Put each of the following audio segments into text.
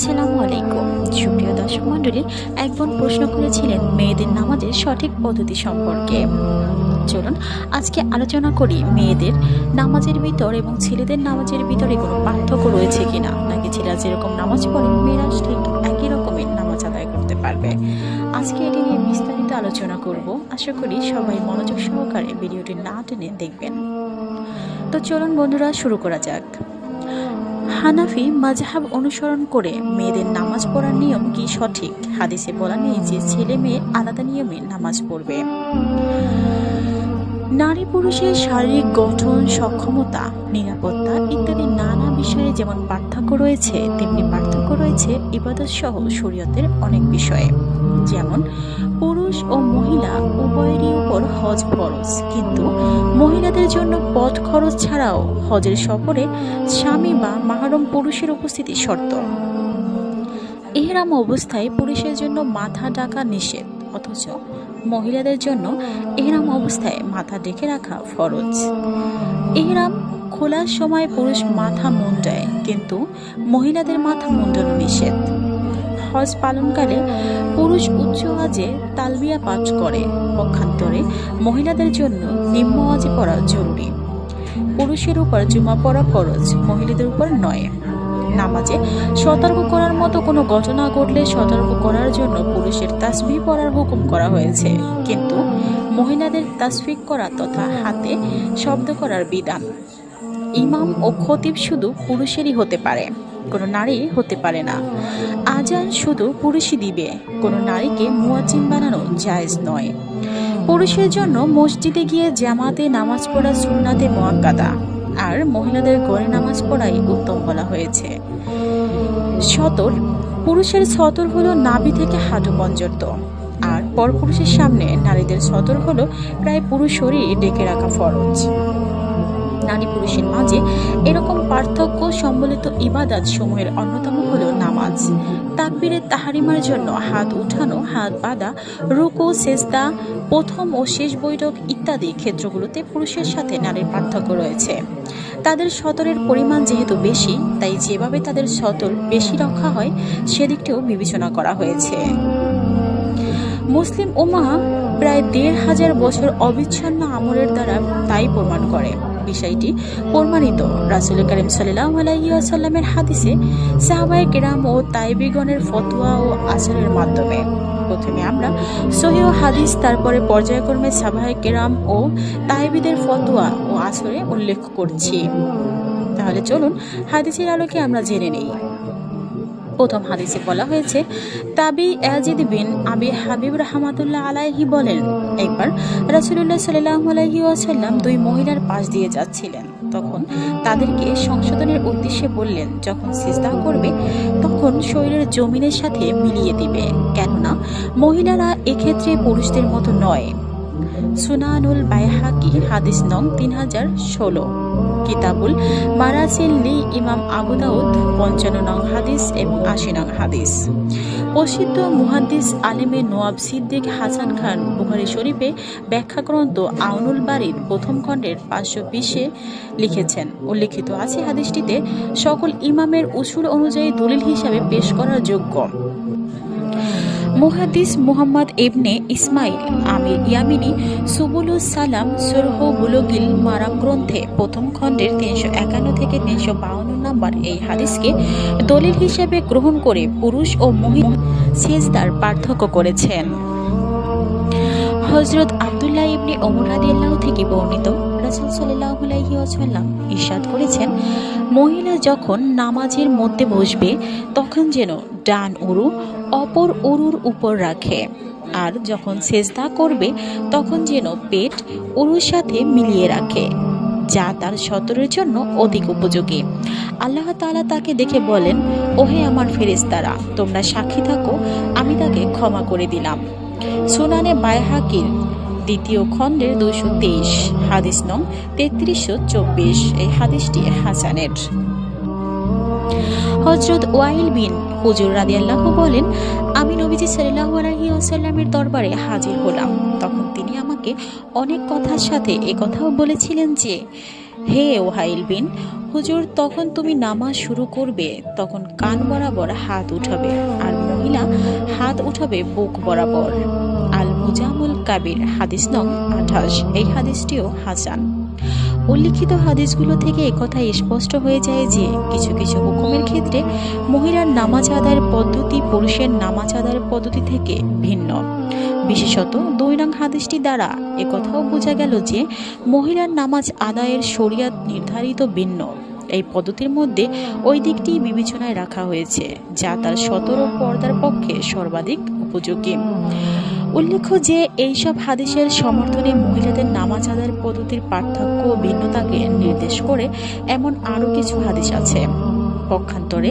আসসালামু আলাইকুম। সুপ্রিয় দর্শক মণ্ডলী, এক বোন প্রশ্ন করেছিলেন মেয়েদের নামাজের সঠিক পদ্ধতি সম্পর্কে। চলুন আজকে আলোচনা করি মেয়েদের নামাজের ভিতর এবং ছেলেদের নামাজের ভিতরে কোনো পার্থক্য রয়েছে কিনা, নাকি ছেলেরা যেরকম নামাজ পড়ে মেয়েরা ঠিক একই রকমের নামাজ আদায় করতে পারবে। আজকে এটি নিয়ে বিস্তারিত আলোচনা করব। আশা করি সবাই মনোযোগ সহকারে ভিডিওটি না টেনে দেখবেন। তো চলুন বন্ধুরা, শুরু করা যাক। হানাফি মাযহাব অনুসরণ করে মেয়েদের নামাজ পড়ার নিয়ম কি সঠিক? হাদিসে বলা নেই যে ছেলে মেয়ে আলাদা নিয়মে নামাজ পড়বে। নারী পুরুষের শারীরিক গঠন, সক্ষমতা, নিরাপত্তা ইত্যাদি নানা বিষয়ে যেমন পার্থক্য রয়েছে, তেমনি পার্থক্য রয়েছে ইবাদত সহ শরীয়তের অনেক বিষয়ে। যেমন পুরুষ ও মহিলা উভয়েরই উপর হজ ফরজ, কিন্তু মহিলাদের জন্য পথ খরচ ছাড়াও হজের সফরে স্বামী বা মাহরম পুরুষের উপস্থিতি শর্ত। ইহরাম অবস্থায় পুরুষের জন্য মাথা ঢাকা নিষেধ, অথচ মহিলাদের জন্য ইহরাম অবস্থায় মাথা ঢেকে রাখা ফরজ। ইহরাম খোলার সময় পুরুষ মাথা মুন্ডায়, কিন্তু মহিলাদের মাথা মুন্ডানো নিষেধ। হজ পালনকালে পুরুষ উচ্চ আওয়াজে তালবিয়া পাঠ করে, পক্ষান্তরে মহিলাদের জন্য নিম্ন আওয়াজে পড়া জরুরি। পুরুষের উপর জুমা পড়া ফরজ, মহিলাদের উপর নয়। নামাজে সতর্ক করার মতো কোনো ঘটনা ঘটলে সতর্ক করার জন্য পুরুষের তাসবিহ পড়ার হুকুম করা হয়েছে, কিন্তু মহিলাদের তাসবিহ করা তথা হাতে শব্দ করার বিধান। ইমাম ও খতিব শুধু পুরুষেরই হতে পারে, কোনো নারী হতে পারে না। আজান শুধু পুরুষই দিবে, কোনো নারীকে মুয়াজ্জিন বানানো জায়েজ নয়। পুরুষের জন্য মসজিদে গিয়ে জামাতে নামাজ পড়া সুন্নাতে মুআক্কাদা, আর মহিলাদের ঘরে নামাজ পড়াই উত্তম বলা হয়েছে। সতর, পুরুষের সতর হলো নাভি থেকে হাঁটু পর্যন্ত, আর পরপুরুষের সামনে নারীদের সতর হলো প্রায় পুরো শরীর ঢেকে রাখা ফরজ। নারী পুরুষের মাঝে এরকম পার্থক্য সম্বলিত ইবাদত সমূহের অন্যতম হলো নামাজ। তাকবীরে তাহরিমার জন্য হাত উঠানো, হাত বাঁধা, রুকু, সেজদা, প্রথম ও শেষ বৈঠক ইত্যাদি ক্ষেত্রগুলোতে পুরুষের সাথে নারীর পার্থক্য রয়েছে। তাদের সতরের পরিমাণ যেহেতু বেশি, তাই যেভাবে তাদের সতর বেশি রক্ষা হয় সেদিকটিও বিবেচনা করা হয়েছে। মুসলিম উম্মাহ প্রায় ১৫০০ বছর অবিচ্ছিন্ন আমলের দ্বারা তাই প্রমাণ করে। বিষয়টি প্রমাণিত রাসূল করিম সাল্লাল্লাহু আলাইহি ওয়াসাল্লামের হাদিসে, সাহাবায়ে কেরাম ও তাইবিগণের ফতোয়া ও আচরের মাধ্যমে। প্রথমে আমরা সহিহ হাদিস, তারপরে পর্যায়ক্রমে সাহাবায়ে কেরাম ও তাইবিদের ফতোয়া ও আচরে উল্লেখ করছি। তাহলে চলুন হাদিসের আলোকে আমরা জেনে নেই। প্রথম হাদিসে বলা হয়েছে, তাবি ইয়াজিদ বিন আবি হাবিব রাহমাতুল্লাহ আলাইহি বলেন, একবার রাসূলুল্লাহ সাল্লাল্লাহু আলাইহি ওয়াসাল্লাম দুই মহিলার পাশ দিয়ে যাচ্ছিলেন। তখন তাদেরকে সংশোধনের উদ্দেশ্যে বললেন, যখন সিজদা করবে তখন শরীরের জমিনের সাথে মিলিয়ে দিবে, কেননা মহিলারা এক্ষেত্রে পুরুষদের মতো নয়। সুনানুল বাইহাকি, হাদিস নং 3016, কিতাবুল মারাসিল লি ইমাম আবু দাউদ 55 নং হাদিস এবং 80 নং হাদিস। প্রসিদ্ধ মুহাদ্দিস আলেমে নোয়াব সিদ্দিক হাসান খান বুখারী শরীফে ব্যাখ্যা গ্রন্থ আউনুল বারীর প্রথম খণ্ডের 520-এ লিখেছেন, উল্লেখিত আছে হাদিসটিতে সকল ইমামের উসুল অনুযায়ী দলিল হিসাবে পেশ করার যোগ্য। মুহাদ্দিস মুহাম্মদ ইবনে ইসমাইল আমির ইয়ামিনী সুবুলুস সালাম শরহ বুলুগিল মারাম গ্রন্থে প্রথম খণ্ডের 351 থেকে 352 নম্বর এই হাদিসকে দলিল হিসেবে গ্রহণ করে পুরুষ ও মহিলা সিজদার পার্থক্য করেছেন। হযরত আব্দুল্লাহ ইবনে ওমর রাদিয়াল্লাহু থেকে বর্ণিত, রাসূল সাল্লাল্লাহু আলাইহি ওয়াসাল্লাম ইরশাদ করেছেন, মহিলা যখন নামাজের মধ্যে বসবে তখন যেন ডান উরু অপর উরুর উপর রাখে, আর যখন সেজদা করবে তখন যেন পেট উরুর সাথে মিলিয়ে রাখে, যা তার সতরের জন্য অধিক উপযোগী। আল্লাহ তাআলা তাকে দেখে বলেন, ওহে আমার ফেরেশতারা, তোমরা সাক্ষী থাকো, আমি তাকে ক্ষমা করে দিলাম। সুনানে বাইহাকির দ্বিতীয় খণ্ডের 223, হাদিস নং 3324, এই হাদিসটি হাসানের। হযরত ওয়াইল বিন হুজুর রাদিয়াল্লাহু বলেন, আমি নবীজি সাল্লাল্লাহু আলাইহি ওয়াসাল্লামের দরবারে হাজির হলাম। তখন তিনি আমাকে অনেক কথার সাথে একথাও বলেছিলেন যে, হে ওহাইল বিন হুজুর, তখন তুমি নামাজ শুরু করবে তখন কান বরাবর হাত উঠাবে আর মহিলা হাত উঠাবে বুক বরাবর। আল মুজামুল কাবির হাদিস নং 28। এই হাদিসটিও হাসান। উল্লিখিত হাদিসগুলো থেকে একথা স্পষ্ট হয়ে যায় যে কিছু কিছু হুকুমের ক্ষেত্রে মহিলার নামাজ আদায়ের পদ্ধতি পুরুষের নামাজ আদায়ের পদ্ধতি থেকে ভিন্ন। বিশেষত 2 নং হাদিসটি দ্বারা একথাও বোঝা গেল যে মহিলার নামাজ আদায়ের শরিয়াত নির্ধারিত ভিন্ন। এই পদ্ধতির মধ্যে ওই দিকটি বিবেচনায় রাখা হয়েছে যা তার সতর ও পর্দার পক্ষে সর্বাধিক উপযোগী। উল্লেখ্য যে এইসব হাদিসের সমর্থনে মহিলাদের নামাজ আদায়ের পদ্ধতির পার্থক্য ও ভিন্নতাকে নির্দেশ করে এমন আরও কিছু হাদিস আছে। পক্ষান্তরে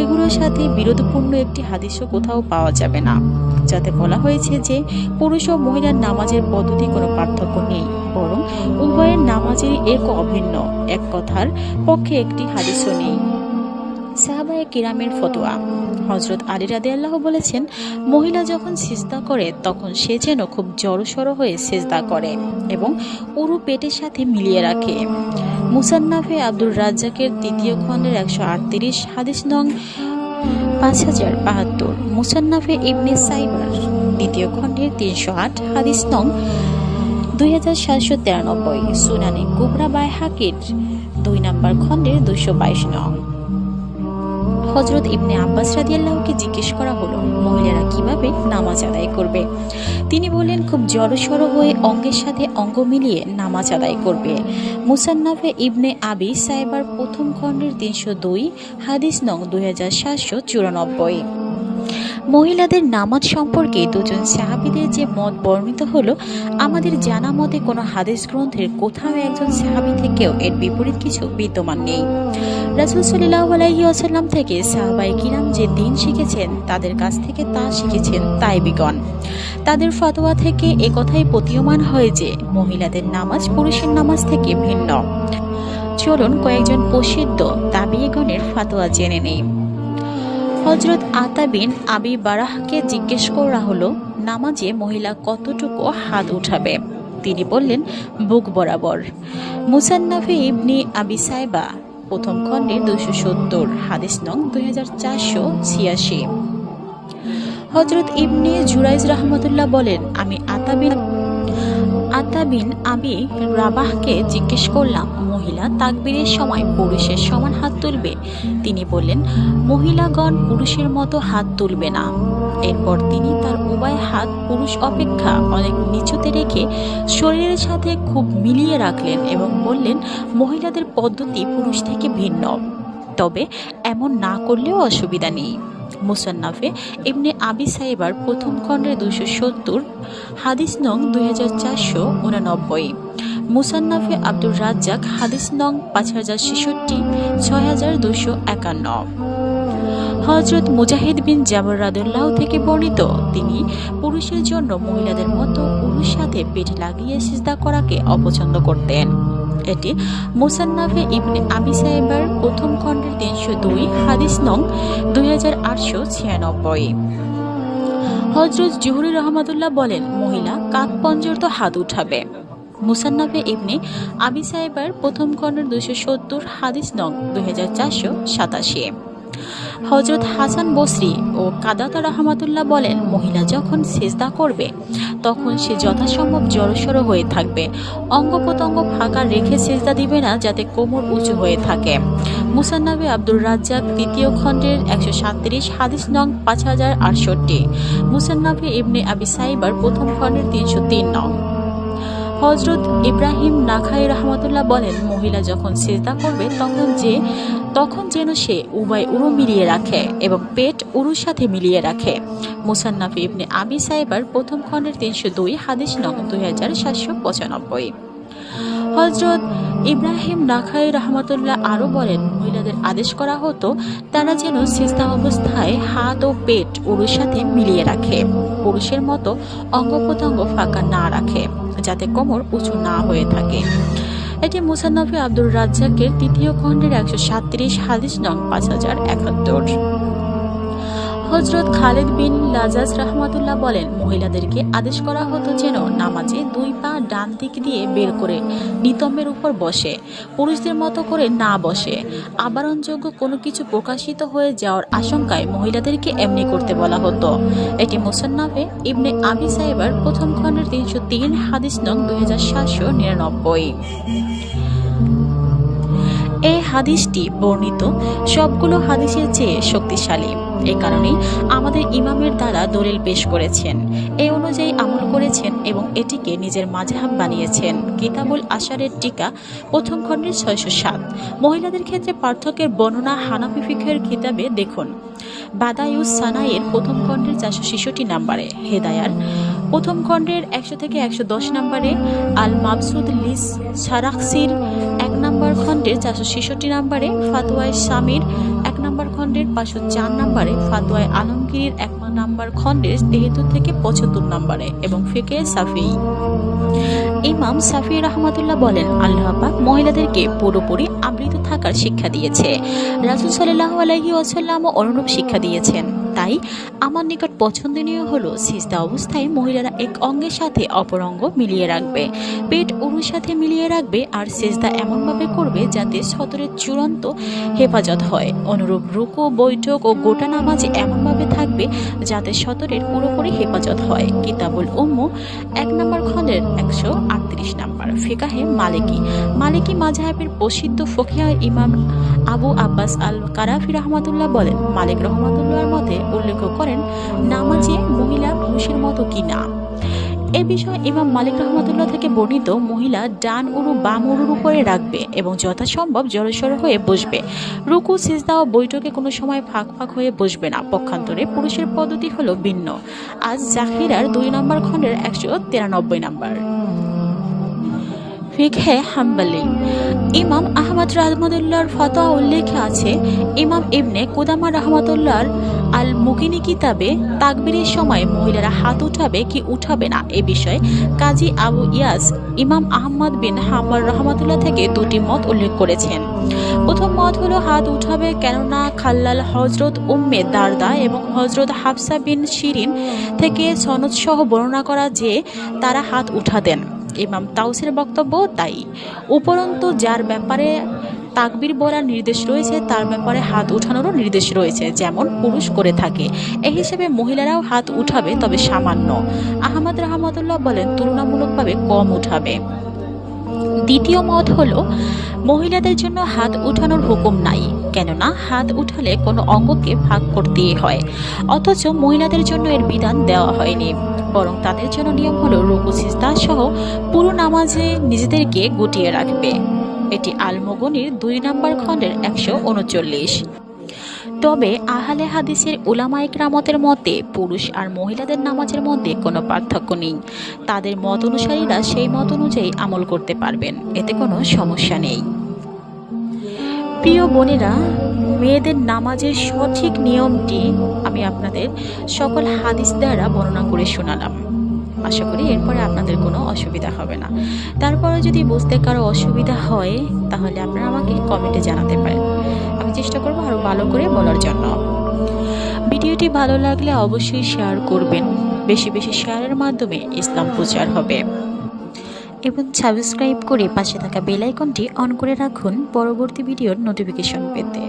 এগুলোর সাথে বিরোধপূর্ণ একটি হাদিসও কোথাও পাওয়া যাবে না, যাতে বলা হয়েছে যে পুরুষ ও মহিলার নামাজের পদ্ধতি কোনো পার্থক্য নেই, বরং উভয়ের নামাজেরই এক অভিন্ন। এক কথার পক্ষে একটি হাদিসও নেই। সাহাবায়ে কিরামের ফতোয়া। হযরত আলী রাদিয়াল্লাহু বলেছেন, মহিলা যখন সিজদা করে তখন সে যেন খুব জড়সড় হয়ে সিজদা করে এবং উরু পেটের সাথে মিলিয়ে রাখে। মুসান্নাফে আব্দুর রাজ্জাকের 3য় খণ্ডের 138, হাদিস নং 5072। মুসান্নাফে ইবনে সাইবার 2য় খণ্ডের 308, হাদিস নং 2793। সুনানে কুবরা বাইহাকির 2 নম্বর খণ্ডের 222 নং। হযরত ইবনে আব্বাস রাদিয়াল্লাহুকে জিজ্ঞেস করা হলো, মহিলারা কিভাবে নামাজ আদায় করবে? তিনি বললেন, খুব জড়সড় হয়ে অঙ্গের সাথে অঙ্গ মিলিয়ে নামাজ আদায় করবে। মুসান্নাফে ইবনে আবি সাইবার 1ম খণ্ডের 302, হাদিস নং 2794। মহিলাদের নামাজ সম্পর্কে 2 জন সাহাবীদের যে মত বর্ণিত হলো, আমাদের জানা মতে কোনো হাদিস গ্রন্থের কোথাও একজন সাহাবী থেকেও এর বিপরীত কিছু বিদ্যমান নেই। রাসূল সাল্লাল্লাহু আলাইহি ওয়াসাল্লাম থেকে সাহাবায়ে কিরাম যে দ্বীন শিখেছেন তাদের কাছ থেকে তা শিখেছেন তাইবিগণ। তাদের ফতোয়া থেকে একথাই প্রতীয়মান হয় যে মহিলাদের নামাজ পুরুষের নামাজ থেকে ভিন্ন। চলুন কয়েকজন প্রসিদ্ধ তাবিঈগণের ফতোয়া জেনে নেই। হযরত আতা বিন আবি বারাহকে জিজ্ঞেস করা হলো, নামাজে মহিলা কতটুকু হাত উঠাবে? তিনি বললেন, বুক বরাবর। মুসান্নাফে ইবনে আবি সাইবা 1ম খণ্ডের 270, হাদিস নং 2486। হযরত ইবনে জুরাইজ রাহমাতুল্লাহ বলেন, আমি আতা বিন আবি রাবাহকে জিজ্ঞেস করলাম, মহিলা তাকবীরের সময় পুরুষের সমান হাত তুলবে? তিনি বললেন, মহিলাগণ পুরুষের মতো হাত তুলবে না। এরপর তিনি তার উভয় হাত পুরুষ অপেক্ষা অনেক নিচুতে রেখে শরীরের সাথে খুব মিলিয়ে রাখলেন এবং বললেন, মহিলাদের পদ্ধতি পুরুষ থেকে ভিন্ন, তবে এমন না করলেও অসুবিধা নেই। মুসান্নাফে ইবনে আবি সাইবার 1ম খণ্ডের 270, হাদিস নং 2489। মুসান্নাফে আব্দুর রাজ্জাক, হাদিস নং 5066, 6251। হযরত মুজাহিদ বিন জাবর রাদিয়াল্লাহু থেকে বর্ণিত, তিনি পুরুষের জন্য মহিলাদের মতো উরুর সাথে পেট লাগিয়ে সিজদা করাকে অপছন্দ করতেন। এটি মুসান্নাফে ইবনে আবি সাইবার 1ম খণ্ডের 302, হাদিস নং 2896। হযরত জুহরি রাহমাতুল্লাহ বলেন, মহিলা কাঁধ পর্যন্ত হাত উঠাবে। মুসান্নাফে ইবনে আবি সাইবার 1ম খণ্ডের 270, হাদিস নং 2487। হযরত হাসান বসরি ও কাদাতা রাহমাতুল্লাহ বলেন, মহিলা যখন সিজদা করবে তখন সে যথাসম্ভব জড়সড় হয়ে থাকবে, অঙ্গ প্রত্যঙ্গ ফাঁকা রেখে সিজদা দিবে না যাতে কোমর উঁচু হয়ে থাকে। মুসান্নাফে আব্দুর রাজ্জাক 3য় খণ্ডের 137, হাদিস নং 5068। মুসান্নাফে ইবনে আবি সাইবার 1ম খণ্ডের 303 নং। হযরত ইব্রাহিম নাখাই রাহমাতুল্লাহ বলেন, মহিলা যখন সিজদা করবে তখন যেন সে উভয় উরু মিলিয়ে রাখে এবং পেট উরুর সাথে মিলিয়ে রাখে। মুসান্নাফে ইবনে আবি সাইবার 1ম খণ্ডের 302, হাদিস নং 2795। হযরত ইব্রাহিম নাখাই রাহমাতুল্লাহ আরও বলেন, মহিলাদের আদেশ করা হতো তারা যেন সিজদা অবস্থায় হাত ও পেট উরুর সাথে মিলিয়ে রাখে, পুরুষের মতো অঙ্গ প্রত্যঙ্গ ফাঁকা না রাখে, যাতে কোমর উঁচু না হয়ে থাকে। এটি মুসান্নাফে আব্দুর রাজ্জাকের 3য় খণ্ডের 137, হাদিস নং 5071। হযরত খালিদ বিন লাজাজ রাহমাতুল্লাহ বলেন, মহিলাদেরকে আদেশ করা হতো যেন নামাজে 2 পা ডান দিক দিয়ে বের করে নিতম্বের উপর বসে, পুরুষদের মতো করে না বসে। আবরণযোগ্য কোনো কিছু প্রকাশিত হয়ে যাওয়ার আশঙ্কায় মহিলাদেরকে এমনি করতে বলা হতো। এটি মুসান্নাফে ইবনে আবি সাইবার প্রথম খণ্ডের 303, হাদিস নং 2799। এই হাদিসটি বর্ণিত সবগুলো হাদিসের চেয়ে শক্তিশালী। এ কারণে আমাদের ইমামের দ্বারা দলিল পেশ করেছেন, এই অনুযায়ী আমল করেছেন এবং এটিকে নিজের মাযহাব বানিয়েছেন। কিতাবুল আশারের টিকা প্রথম খণ্ডের 607। মহিলাদের ক্ষেত্রে পার্থক্যের বর্ণনা হানাফি ফিকহের কিতাবে দেখুন। বাদায়ুস সানায়ের প্রথম খণ্ডের 466 নম্বরে, হেদায়ার প্রথম খণ্ডের 100 থেকে 110 নম্বরে, আল মাবসুদ লিস সারাকসির 1 নম্বর খণ্ডের 466 নম্বরে, ফাতোয়ায়ে শামির 1 নম্বর খণ্ডের 504 নম্বরে, ফাতোয়ায়ে আলমগীরের 1 নম্বর খণ্ডের 73 থেকে 75 নম্বরে এবং ফিকহে শাফিঈ। ইমাম শাফিঈ রাহমাতুল্লাহ বলেন, আল্লাহ পাক মহিলাদেরকে পুরোপুরি আবৃত থাকার শিক্ষা দিয়েছে। রাসূল সাল্লাল্লাহু আলাইহি ওয়াসাল্লামও অনুরূপ শিক্ষা দিয়েছেন। তাই আমার নিকট পছন্দনীয় হলো সিজদা অবস্থায় মহিলারা এক অঙ্গের সাথে অপর অঙ্গ মিলিয়ে রাখবে, পেট উরুর সাথে মিলিয়ে রাখবে আর সিজদা এমনভাবে করবে যাতে সতরের চূড়ান্ত হেফাজত হয়। অনুরূপ রুকু, বৈঠক ও গোটা নামাজে এমনভাবে থাকবে যাতে সতরের পুরোপুরি হেফাজত হয়। কিতাবুল উম্মু 1 নম্বর খণ্ডের 138 নম্বর। ফিকাহে মালিকি মাযহাবের প্রসিদ্ধ ফকিহ ইমাম আবু আব্বাস আল কারাফি রাহমাতুল্লাহ বলেন, মালিক রাহমাতুল্লাহর মতে উল্লেখ করেন নামাজে মহিলা পুরুষের মতো কিনা। এ বিষয়ে ইমাম মালিক রাহমাতুল্লাহ থেকে বর্ণিত, মহিলা ডান উরু বাম উরুর উপরে রাখবে এবং যথাসম্ভব জড়সড় হয়ে বসবে। রুকু, সিজদা ও বৈঠকে কোনো সময় ফাঁক হয়ে বসবে না। পক্ষান্তরে পুরুষের পদ্ধতি হলো ভিন্ন। আজ জাহিরার 2 নম্বর খণ্ডের 193 নম্বর। ফিকহে হাম্বলি ইমাম আহমদ রাহমাতুল্লাহর ফতোয়া উল্লেখে আছে, ইমাম ইবনে কুদামা রাহমাতুল্লাহর আল মুকিনি কিতাবে তাকবীরের সময় মহিলারা হাত উঠাবে কি উঠাবে না এ বিষয়ে কাজী আবু ইয়াস ইমাম আহমদ বিন হাম্বল রাহমাতুল্লাহ থেকে 2টি মত উল্লেখ করেছেন। প্রথম মত হলো হাত উঠাবে, কেননা খাল্লাল হযরত উম্মে দারদা এবং হযরত হাফসা বিন শিরিন থেকে সনদ সহ বর্ণনা করা যে তারা হাত উঠাতেন। ইমাম তাউসের বক্তব্য তাই। উপরন্তু যার ব্যাপারে তাকবীর বলার নির্দেশ রয়েছে তার ব্যাপারে হাত উঠানোরও নির্দেশ রয়েছে, যেমন পুরুষ করে থাকে। এই হিসেবে মহিলারাও হাত উঠাবে, তবে সামান্য। আহমদ রাহমাতুল্লাহ বলেন তুলনামূলকভাবে কম উঠাবে। দ্বিতীয় মত হলো মহিলাদের জন্য হাত উঠানোর হুকুম নাই, কেননা হাত উঠালে কোনো অঙ্গকে ভাগ করতেই হয়, অথচ মহিলাদের জন্য এর বিধান দেওয়া হয়নি। বরং তাদের জন্য নিয়ম হলো রুকু সিজদা সহ পুরো নামাজে নিজেদেরকে গুটিয়ে রাখবে। এটি আল মুগনির 2 নম্বর খণ্ডের 139। তবে আহলে হাদিসের উলামা ইকরামতের মতে পুরুষ আর মহিলাদের নামাজের মধ্যে কোনো পার্থক্য নেই। তাদের মত অনুসারীরা সেই মত অনুযায়ী আমল করতে পারবেন, এতে কোনো সমস্যা নেই। প্রিয় বোনেরা, মেয়েদের নামাজের সঠিক নিয়মটি আমি আপনাদের সকল হাদিস দ্বারা বর্ণনা করে শোনালাম। আশা করি এরপরে আপনাদের কোনো অসুবিধা হবে না। তারপরে যদি বুঝতে কারো অসুবিধা হয় তাহলে আপনারা আমাকে কমেন্টে জানাতে পারেন, আমি চেষ্টা করব আরও ভালো করে বলার জন্য। ভিডিওটি ভালো লাগলে অবশ্যই শেয়ার করবেন, বেশি বেশি শেয়ারের মাধ্যমে ইসলাম প্রচার হবে। এবং সাবস্ক্রাইব করে পাশে থাকা বেল আইকনটি অন করে রাখুন পরবর্তী ভিডিওর নোটিফিকেশন পেতে।